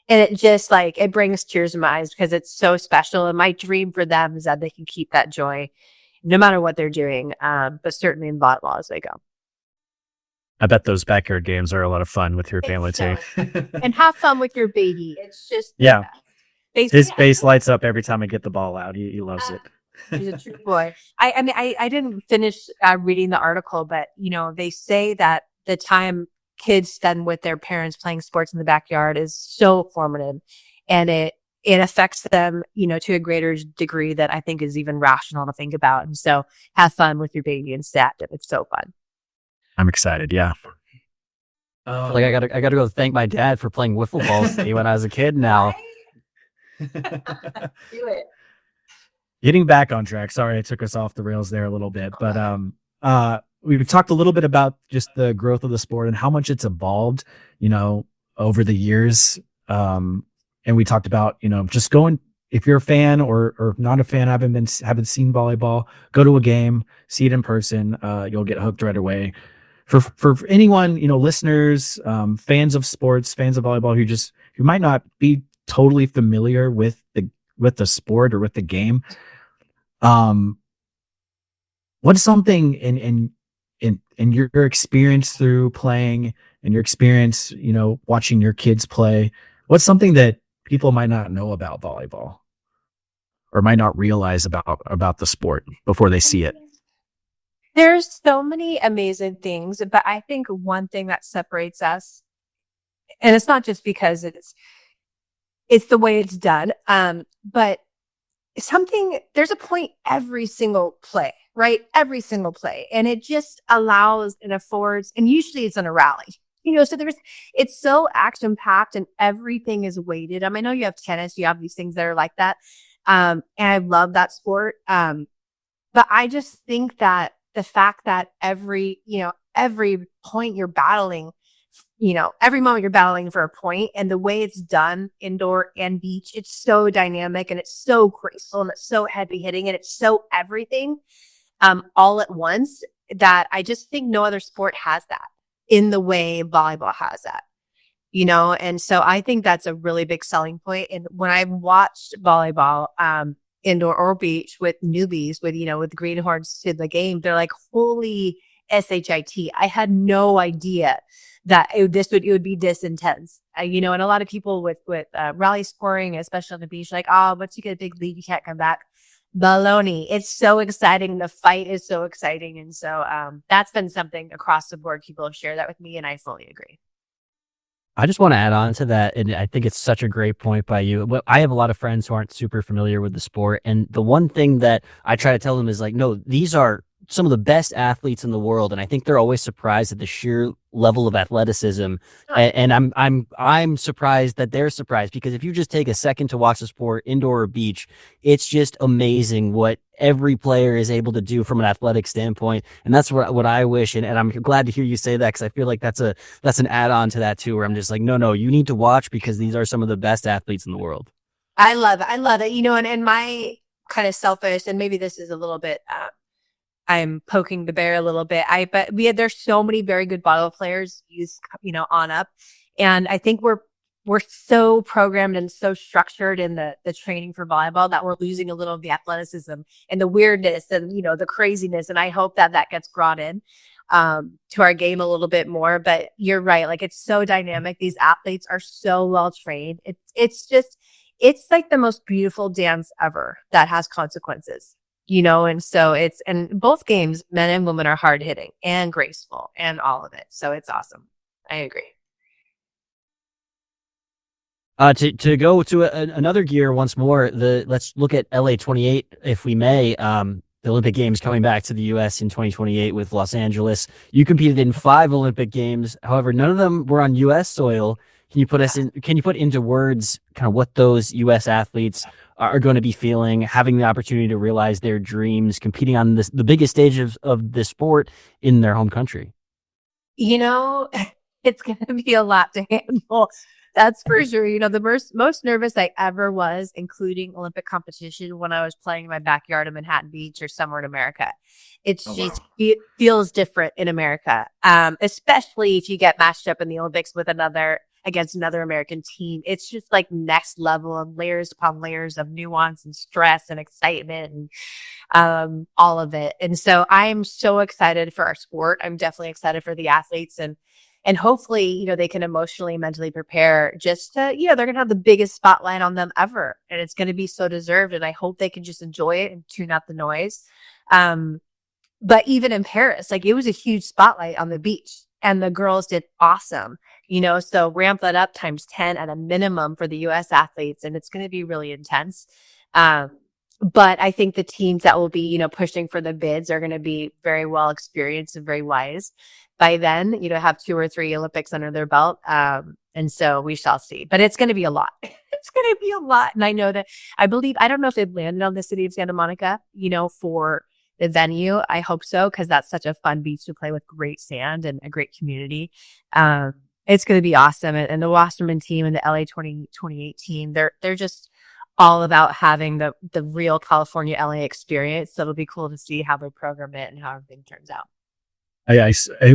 And it just it brings tears to my eyes because it's so special. And my dream for them is that they can keep that joy no matter what they're doing, but certainly in volleyball as they go. I bet those backyard games are a lot of fun with your family too. And have fun with your baby. It's just, yeah. His face lights up every time I get the ball out. He loves it. He's a true boy. I didn't finish reading the article, but they say that the time kids spend with their parents playing sports in the backyard is so formative, and it affects them, to a greater degree that I think is even rational to think about. And so have fun with your baby and stay active. It's so fun. I'm excited. Yeah. Like I gotta go thank my dad for playing wiffle balls to me when I was a kid now. Do it. Getting back on track. Sorry, I took us off the rails there a little bit, but we've talked a little bit about just the growth of the sport and how much it's evolved, over the years. And we talked about, just going, if you're a fan or not a fan, haven't seen volleyball, go to a game, see it in person. You'll get hooked right away. For anyone, listeners, fans of sports, fans of volleyball who might not be totally familiar with the sport or with the game. What's something in your experience through playing and your experience, watching your kids play, what's something that people might not know about volleyball or might not realize about the sport before they see it? There's so many amazing things, but I think one thing that separates us, and it's not just because it's the way it's done, but there's a point every single play, right? Every single play. And it just allows and affords, and usually it's in a rally, so it's so action packed and everything is weighted. I know you have tennis, you have these things that are like that. And I love that sport. But I just think that the fact that every point you're battling, every moment you're battling for a point, and the way it's done indoor and beach, it's so dynamic and it's so graceful and it's so heavy hitting and it's so everything all at once, that I just think no other sport has that in the way volleyball has that, and so I think that's a really big selling point. And when I watched volleyball, indoor or beach with newbies, with greenhorns to the game, they're like, holy shit, I had no idea that it would be this intense. And a lot of people with rally scoring, especially on the beach, like, oh, once you get a big lead, you can't come back. Baloney. It's so exciting. The fight is so exciting. And so that's been something across the board. People have shared that with me, and I fully agree. I just want to add on to that, and I think it's such a great point by you. Well, I have a lot of friends who aren't super familiar with the sport, and the one thing that I try to tell them is like, no, these are some of the best athletes in the world, and I think they're always surprised at the sheer level of athleticism. And I'm surprised that they're surprised, because if you just take a second to watch the sport, indoor or beach, it's just amazing what every player is able to do from an athletic standpoint. And that's what I wish. And I'm glad to hear you say that, because I feel like that's an add-on to that too, where I'm just like, no, you need to watch, because these are some of the best athletes in the world. I love it. And my kind of selfish, and maybe this is a little bit, I'm poking the bear a little bit. But there's so many very good volleyball players, on up. And I think we're so programmed and so structured in the training for volleyball that we're losing a little of the athleticism and the weirdness and, the craziness. And I hope that gets brought in to our game a little bit more. But you're right. Like, it's so dynamic. These athletes are so well trained. It's like the most beautiful dance ever that has consequences. And so and both games, men and women, are hard hitting and graceful and all of it. So it's awesome. I agree. To go to another gear once more, let's look at LA 28, if we may. The Olympic Games coming back to the U.S. in 2028 with Los Angeles. You competed in 5 Olympic Games. However, none of them were on U.S. soil. Can you put into words kind of what those U.S. athletes are going to be feeling, having the opportunity to realize their dreams, competing on the biggest stage of the sport in their home country? It's going to be a lot to handle. That's for sure. The most nervous I ever was, including Olympic competition, when I was playing in my backyard in Manhattan Beach or somewhere in America. It feels different in America, especially if you get matched up in the Olympics against another American team. It's just like next level of layers upon layers of nuance and stress and excitement and all of it. And so I'm so excited for our sport. I'm definitely excited for the athletes, and hopefully, they can emotionally and mentally prepare just to, they're going to have the biggest spotlight on them ever. And it's going to be so deserved. And I hope they can just enjoy it and tune out the noise. But even in Paris, like, it was a huge spotlight on the beach, and the girls did awesome, so ramp that up times 10 at a minimum for the U.S. athletes. And it's going to be really intense. but I think the teams that will be, pushing for the bids are going to be very well experienced and very wise by then, have 2 or 3 Olympics under their belt. And so we shall see, but it's going to be a lot. It's going to be a lot. And I know that I don't know if they've landed on the city of Santa Monica, for the venue. I hope so, because that's such a fun beach to play with, great sand and a great community. It's going to be awesome. And the Wasserman team and the LA 2028 team, they're just all about having the real California LA experience. So it'll be cool to see how they program it and how everything turns out.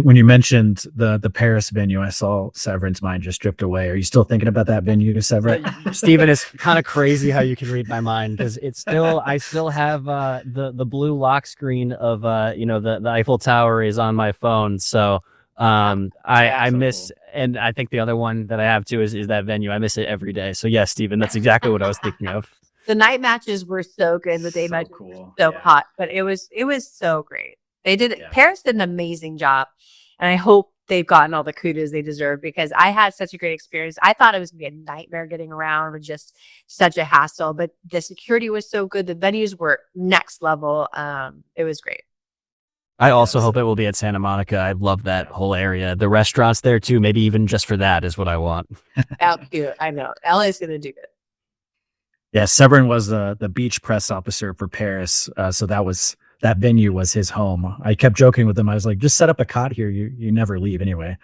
When you mentioned the Paris venue, I saw Severin's mind just drift away. Are you still thinking about that venue, Sevrin? Stephen, is kind of crazy how you can read my mind, because I still have the blue lock screen of the Eiffel Tower is on my phone. So I miss, cool. And I think the other one that I have too is that venue. I miss it every day. So yes, Stephen, that's exactly what I was thinking of. The night matches were so good. The day matches were so hot, but it was so great. They did. Yeah. Paris did an amazing job, and I hope they've gotten all the kudos they deserve, because I had such a great experience. I thought it was going to be a nightmare getting around, or just such a hassle, but the security was so good. The venues were next level. It was great. I also hope it will be at Santa Monica. I love that whole area. The restaurants there too, maybe even just for that is what I want. I know. LA is going to do good. Yeah, Sevrin was the beach press officer for Paris, so that venue was his home. I kept joking with him. I was like, just set up a cot here. You never leave anyway.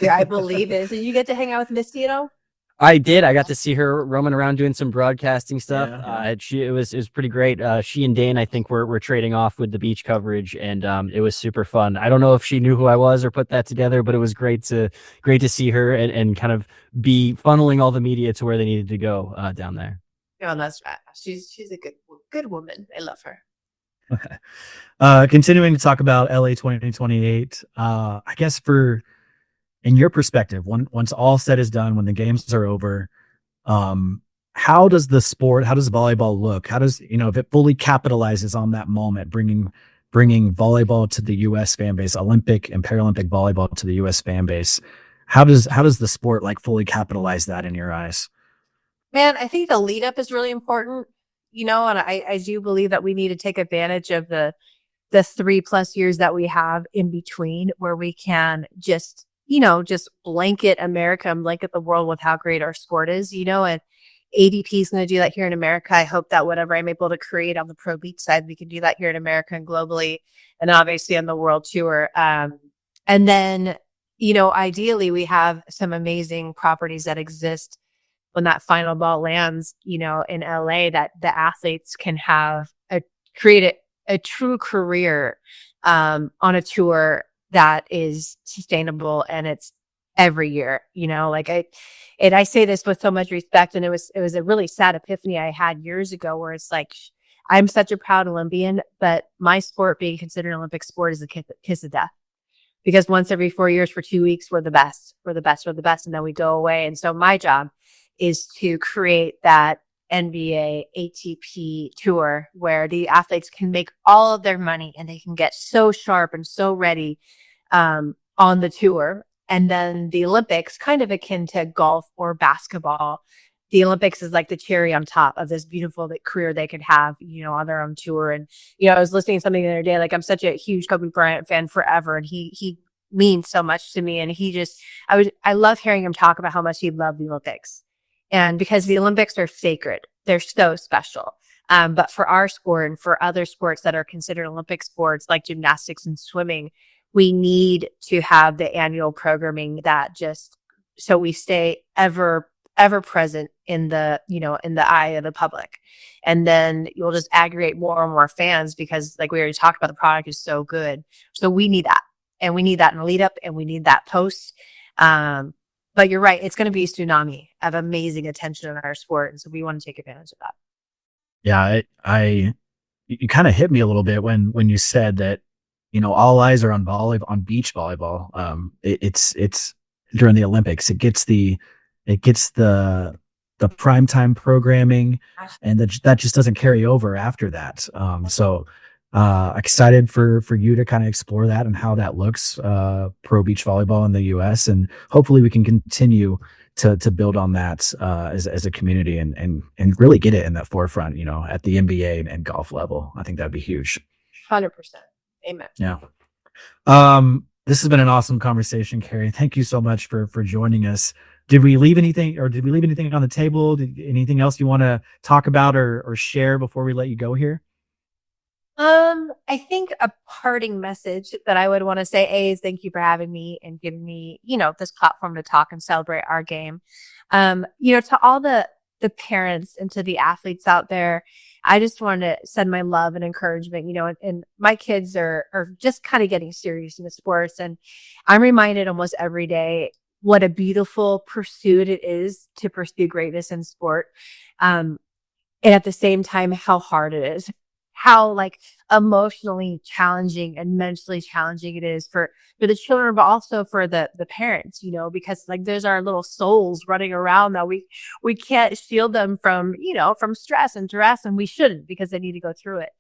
Yeah, I believe it. So you get to hang out with Misty at all? I did. I got to see her roaming around doing some broadcasting stuff. Yeah. It was pretty great. She and Dane, I think, were trading off with the beach coverage, and it was super fun. I don't know if she knew who I was or put that together, but it was great to see her and kind of be funneling all the media to where they needed to go down there. Oh, that's right. She's a good woman. I love her. Continuing to talk about LA 2028, I guess in your perspective, once all said is done, when the games are over, how does volleyball look? How does, if it fully capitalizes on that moment, bringing volleyball to the U.S. fan base, Olympic and Paralympic volleyball to the U.S. fan base, how does the sport fully capitalize that in your eyes? Man, I think the lead up is really important. And I do believe that we need to take advantage of the 3+ years that we have in between, where we can just blanket America and blanket the world with how great our sport is, and ADP is going to do that here in America. I hope that whatever I'm able to create on the pro beach side, we can do that here in America and globally, and obviously on the world tour. And then, ideally we have some amazing properties that exist when that final ball lands, in LA, that the athletes can create a true career on a tour that is sustainable, and it's every year. I say this with so much respect, and it was a really sad epiphany I had years ago, where it's like, I'm such a proud Olympian, but my sport being considered an Olympic sport is a kiss of death, because once every 4 years for 2 weeks, we're the best, and then we go away. And so my job is to create that NBA ATP tour where the athletes can make all of their money and they can get so sharp and so ready on the tour. And then the Olympics, kind of akin to golf or basketball, the Olympics is like the cherry on top of this beautiful career they could have, on their own tour. And, I was listening to something the other day, I'm such a huge Kobe Bryant fan forever, and he means so much to me. And I love hearing him talk about how much he loved the Olympics. And because the Olympics are sacred, they're so special. But for our sport and for other sports that are considered Olympic sports, like gymnastics and swimming, we need to have the annual programming that so we stay ever present in the eye of the public. And then you'll just aggregate more and more fans, because like we already talked about, the product is so good. So we need that. And we need that in the lead up, and we need that post. But you're right. It's going to be a tsunami of amazing attention in our sport. And so we want to take advantage of that. Yeah, you kind of hit me a little bit when you said that, all eyes are on beach volleyball. It's during the Olympics. It gets the primetime programming, and that just doesn't carry over after that. So excited for you to kind of explore that and how that looks, pro beach volleyball in the US, and hopefully we can continue to build on that, as a community, and really get it in that forefront, at the NBA and golf level. I think that'd be huge. 100%. Amen. Yeah. This has been an awesome conversation, Kerri. Thank you so much for joining us. Did we leave anything on the table? Anything else you want to talk about or share before we let you go here? I think a parting message that I would want to say, is thank you for having me and giving me, this platform to talk and celebrate our game. To all the parents and to the athletes out there, I just want to send my love and encouragement, and my kids are just kind of getting serious in the sports. And I'm reminded almost every day what a beautiful pursuit it is to pursue greatness in sport. And at the same time, how hard it is, how emotionally challenging and mentally challenging it is for the children, but also for the parents, because there's our little souls running around that we can't shield them from, from stress and duress, and we shouldn't, because they need to go through it.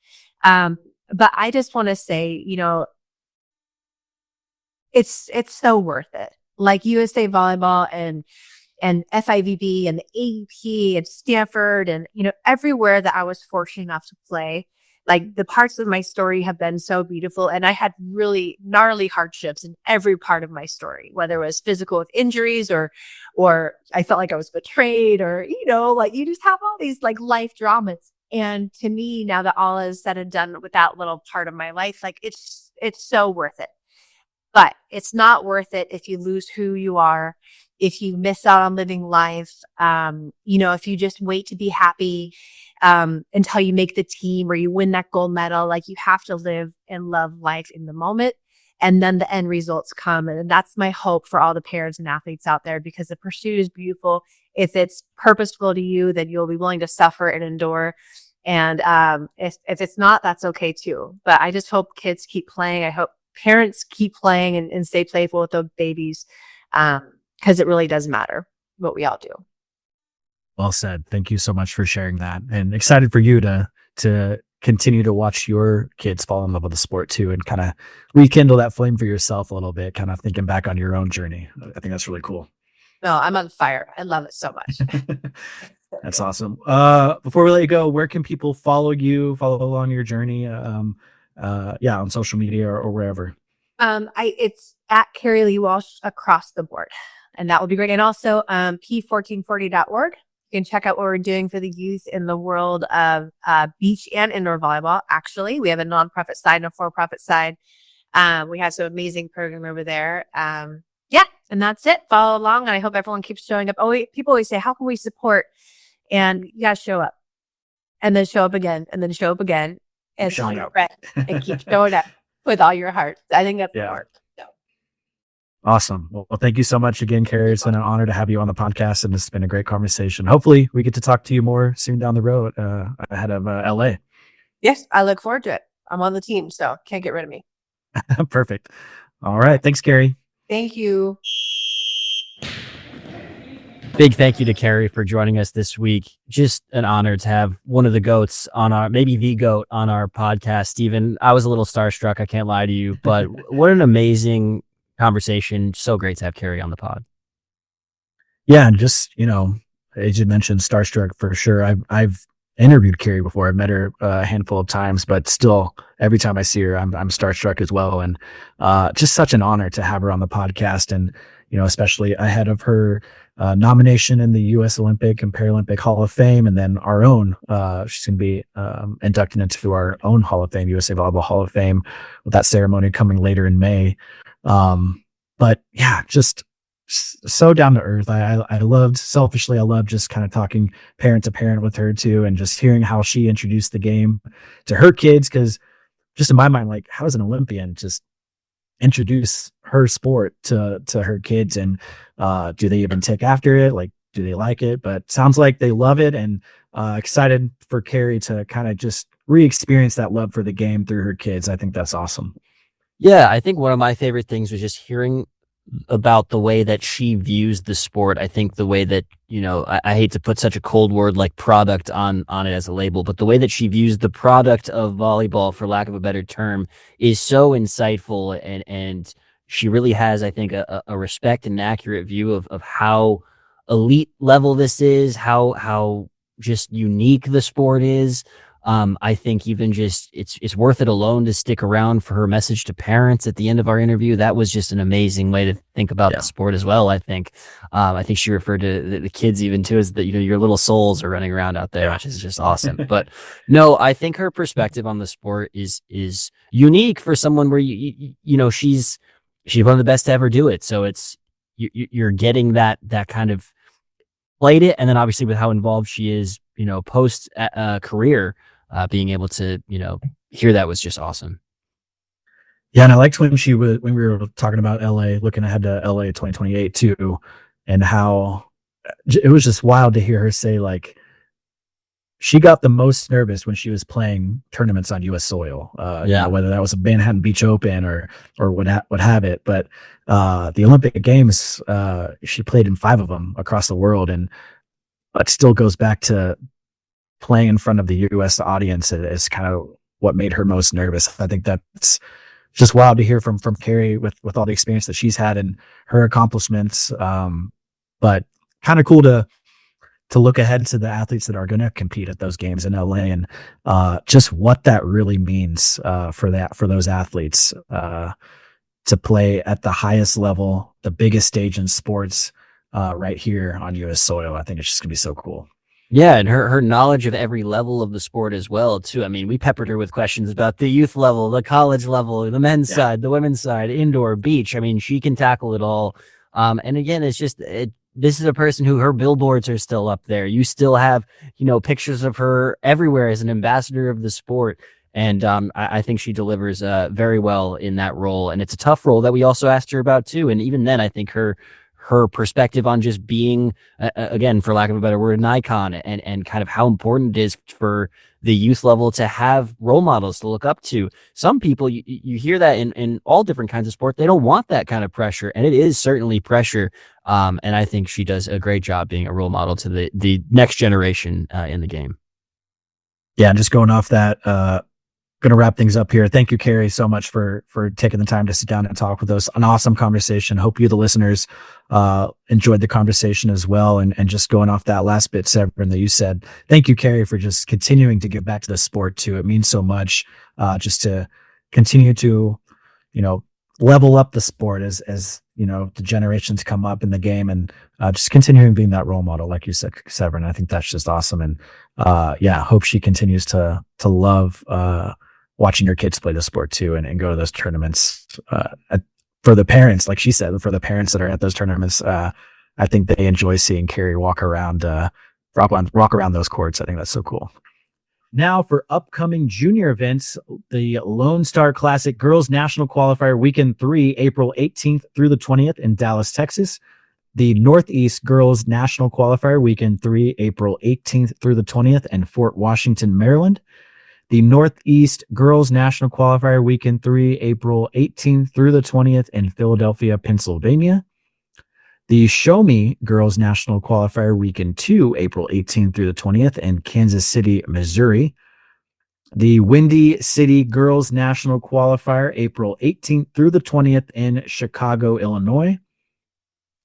But I just want to say, it's so worth it. Like USA Volleyball and FIVB and the AEP and Stanford and, everywhere that I was fortunate enough to play. The parts of my story have been so beautiful, and I had really gnarly hardships in every part of my story, whether it was physical with injuries or I felt like I was betrayed, or, you just have all these life dramas. And to me, now that all is said and done with that little part of my life, it's so worth it. But it's not worth it if you lose who you are, if you miss out on living life, if you just wait to be happy until you make the team or you win that gold medal. You have to live and love life in the moment, and then the end results come. And that's my hope for all the parents and athletes out there, because the pursuit is beautiful. If it's purposeful to you, then you'll be willing to suffer and endure. And if it's not, that's okay too. But I just hope kids keep playing. I hope parents keep playing and stay playful with the babies, because it really does matter what we all do. Well said. Thank you so much for sharing that, and excited for you to continue to watch your kids fall in love with the sport too, and kind of rekindle that flame for yourself a little bit, kind of thinking back on your own journey. I think that's really cool. No, I'm on fire. I love it so much. That's awesome. Before we let you go, where can people follow along your journey? On social media or wherever. It's at Kerri Lee Walsh across the board, and that would be great. And also, p1440.org. You can check out what we're doing for the youth in the world of beach and indoor volleyball. Actually, we have a nonprofit side and a for-profit side. We have some amazing program over there. And that's it. Follow along, and I hope everyone keeps showing up. People always say, how can we support? And you gotta show up, and then show up again, and then show up again, and showing up. And keep showing up with all your heart. I think that's the part. So. Awesome. Well, thank you so much again, Kerri. It's been an honor to have you on the podcast, and it's been a great conversation. Hopefully we get to talk to you more soon down the road, ahead of LA. Yes, I look forward to it. I'm on the team, so can't get rid of me. Perfect. All right. Thanks, Kerri. Thank you. Big thank you to Kerri for joining us this week. Just an honor to have one of the GOATs maybe the GOAT on our podcast. Stephen, I was a little starstruck, I can't lie to you, but what an amazing conversation. So great to have Kerri on the pod. Yeah, and just, as you mentioned, starstruck for sure. I've interviewed Kerri before. I've met her a handful of times, but still, every time I see her, I'm starstruck as well. And just such an honor to have her on the podcast, and especially ahead of her nomination in the U.S. Olympic and Paralympic Hall of Fame, and then our own. She's going to be inducted into our own Hall of Fame, USA Volleyball Hall of Fame, with that ceremony coming later in May. But yeah, just so down to earth. I loved just kind of talking parent to parent with her too, and just hearing how she introduced the game to her kids. Because just in my mind, how does an Olympian just introduce her sport to her kids, and do they even take after it? Do they like it? But sounds like they love it, and excited for Kerri to kind of just re-experience that love for the game through her kids. I think that's awesome. Yeah, I think one of my favorite things was just hearing about the way that she views the sport. I think the way that, I hate to put such a cold word like product on it as a label, but the way that she views the product of volleyball, for lack of a better term, is so insightful. And she really has, I think, a respect and an accurate view of how elite level this is, how just unique the sport is. I think even just it's worth it alone to stick around for her message to parents at the end of our interview. That was just an amazing way to think about the sport as well. I think she referred to the kids even too as that, your little souls are running around out there, which is just awesome. But no, I think her perspective on the sport is unique for someone where she's one of the best to ever do it. So it's you're getting that kind of played it, and then obviously with how involved she is, post career. Being able to, hear that was just awesome. Yeah, and I liked when we were talking about LA, looking ahead to LA 2028 too, and how it was just wild to hear her say, like, she got the most nervous when she was playing tournaments on U.S. soil. Whether that was a Manhattan Beach Open or what have it. But the Olympic Games, she played in 5 of them across the world, and it still goes back to playing in front of the U.S. audience is kind of what made her most nervous. I think that's just wild to hear from Kerri with all the experience that she's had and her accomplishments. But kind of cool to look ahead to the athletes that are going to compete at those games in LA, and just what that really means for those athletes to play at the highest level, the biggest stage in sports right here on U.S. soil. I think it's just going to be so cool. Yeah, and her knowledge of every level of the sport as well, too. I mean, we peppered her with questions about the youth level, the college level, the men's side, the women's side, indoor, beach. I mean, she can tackle it all. And again, it's just this is a person who her billboards are still up there. You still have, pictures of her everywhere as an ambassador of the sport. And I think she delivers very well in that role. And it's a tough role that we also asked her about, too. And even then, I think her perspective on just being, again, for lack of a better word, an icon, and kind of how important it is for the youth level to have role models to look up to. Some people, you hear that in all different kinds of sport, they don't want that kind of pressure, and it is certainly pressure. And I think she does a great job being a role model to the next generation in the game. Yeah, and just going off that, going to wrap things up here. Thank you, Kerri, so much for taking the time to sit down and talk with us. An awesome conversation. Hope you, the listeners, enjoyed the conversation as well. And just going off that last bit, Sevrin, that you said, thank you, Kerri, for just continuing to give back to the sport too. It means so much just to continue to, level up the sport as the generations come up in the game, and just continuing being that role model, like you said, Sevrin. I think that's just awesome. And hope she continues to love watching your kids play the sport too, and go to those tournaments. For the parents, like she said, for the parents that are at those tournaments, I think they enjoy seeing Kerri walk around those courts. I think that's so cool. Now for upcoming junior events, the Lone Star Classic Girls National Qualifier Weekend 3, April 18th through the 20th in Dallas, Texas. The Northeast Girls National Qualifier Weekend 3, April 18th through the 20th in Fort Washington, Maryland. The Northeast Girls National Qualifier Weekend 3, April 18th through the 20th in Philadelphia, Pennsylvania. The Show Me Girls National Qualifier Weekend 2, April 18th through the 20th in Kansas City, Missouri. The Windy City Girls National Qualifier, April 18th through the 20th in Chicago, Illinois.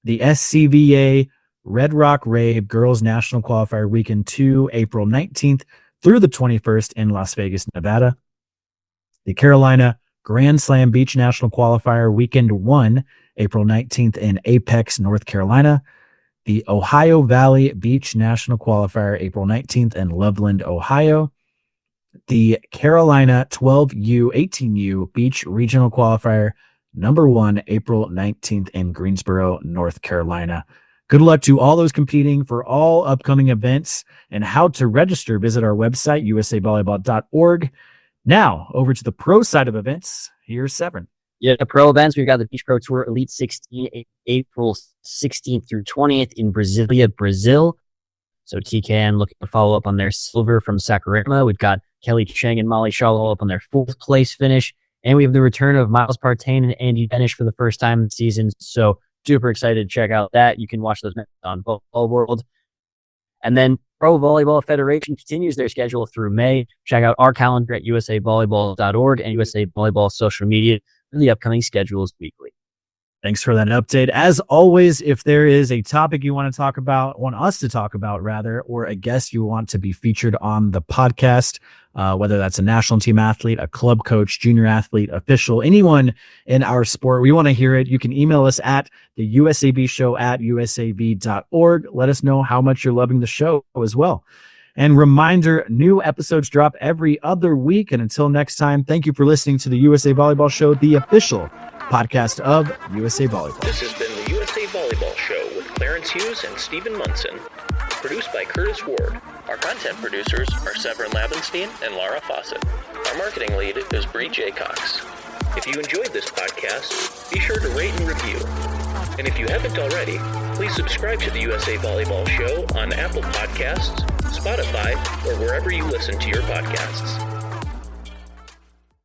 The SCVA Red Rock Rave Girls National Qualifier Weekend 2, April 19th through the 21st in Las Vegas, Nevada. The Carolina Grand Slam Beach National Qualifier Weekend 1, April 19th in Apex, North Carolina. The Ohio Valley Beach National Qualifier, April 19th in Loveland, Ohio. The Carolina 12U, 18U Beach Regional Qualifier, number 1, April 19th in Greensboro, North Carolina. Good luck to all those competing for all upcoming events, and how to register. Visit our website, usavolleyball.org. Now, over to the pro side of events. Here's Sevrin. Yeah, the pro events, we've got the Beach Pro Tour Elite 16, April 16th through 20th in Brasilia, Brazil. So TKN looking to follow up on their silver from Saquarema. We've got Kelly Cheng and Molly Shaw up on their 4th place finish. And we have the return of Miles Partain and Andy Benish for the first time this season. So super excited to check out that. You can watch those matches on Volleyball World. And then Pro Volleyball Federation continues their schedule through May. Check out our calendar at usavolleyball.org and USA Volleyball social media for the upcoming schedules weekly. Thanks for that update. As always, if there is a topic you want us to talk about rather, or a guest you want to be featured on the podcast, whether that's a national team athlete, a club coach, junior athlete, official, anyone in our sport, we want to hear it. You can email us at the USAB show at usav.org. Let us know how much you're loving the show as well. And reminder, new episodes drop every other week. And until next time, thank you for listening to the USA Volleyball Show, the official podcast of USA Volleyball. This has been the USA Volleyball Show with Clarence Hughes and Stephen Munson. Produced by Curtis Ward. Our content producers are Sevrin Labenstein and Laura Fawcett. Our marketing lead is Bree Jaycox. If you enjoyed this podcast, be sure to rate and review. And if you haven't already, please subscribe to the USA Volleyball Show on Apple Podcasts, Spotify, or wherever you listen to your podcasts.